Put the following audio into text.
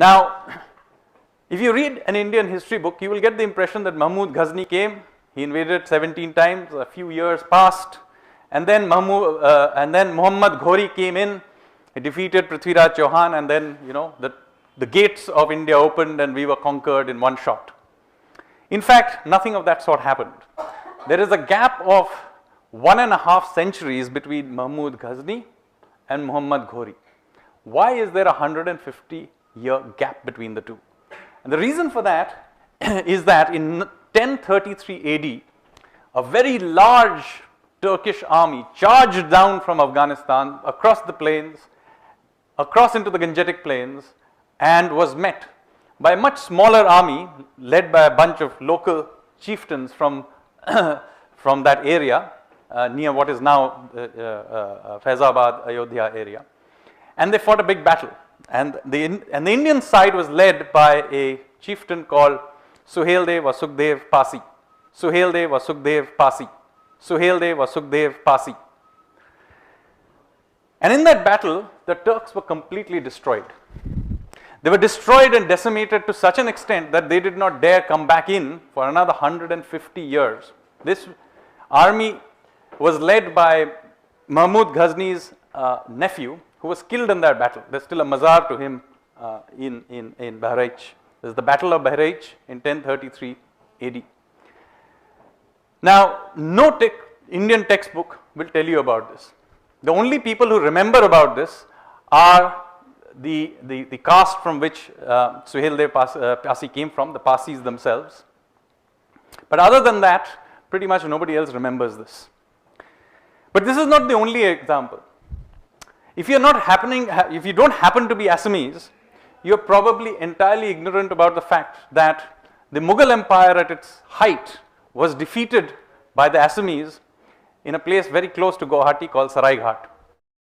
Now, if you read an Indian history book, you will get the impression that Mahmud Ghazni came, he invaded 17 times, a few years passed, and then Muhammad Ghori came in, he defeated Prithviraj Chauhan, and then, the gates of India opened and we were conquered in one shot. In fact, nothing of that sort happened. There is a gap of 1.5 centuries between Mahmud Ghazni and Muhammad Ghori. Why is there a 150-year gap between the two? And the reason for that is that in 1033 AD, a very large Turkish army charged down from Afghanistan across the plains, across into the Gangetic plains, and was met by a much smaller army led by a bunch of local chieftains from that area near what is now Faizabad, Ayodhya area. And they fought a big battle. And the Indian side was led by a chieftain called Suheldev or Sukhdev Pasi. Suheldev or Sukhdev Pasi. Suheldev or Sukhdev Pasi. And in that battle, the Turks were completely destroyed. They were destroyed and decimated to such an extent that they did not dare come back in for another 150 years. This army was led by Mahmud Ghazni's nephew, who was killed in that battle. There's still a mazar to him in Bahraich. There's the Battle of Bahraich in 1033 AD. Now, no Indian textbook will tell you about this. The only people who remember about this are the caste from which Suheldev Pasi came from, the Pasis themselves. But other than that, pretty much nobody else remembers this. But this is not the only example. If you don't happen to be Assamese, you're probably entirely ignorant about the fact that the Mughal Empire at its height was defeated by the Assamese in a place very close to Guwahati called Saraighat.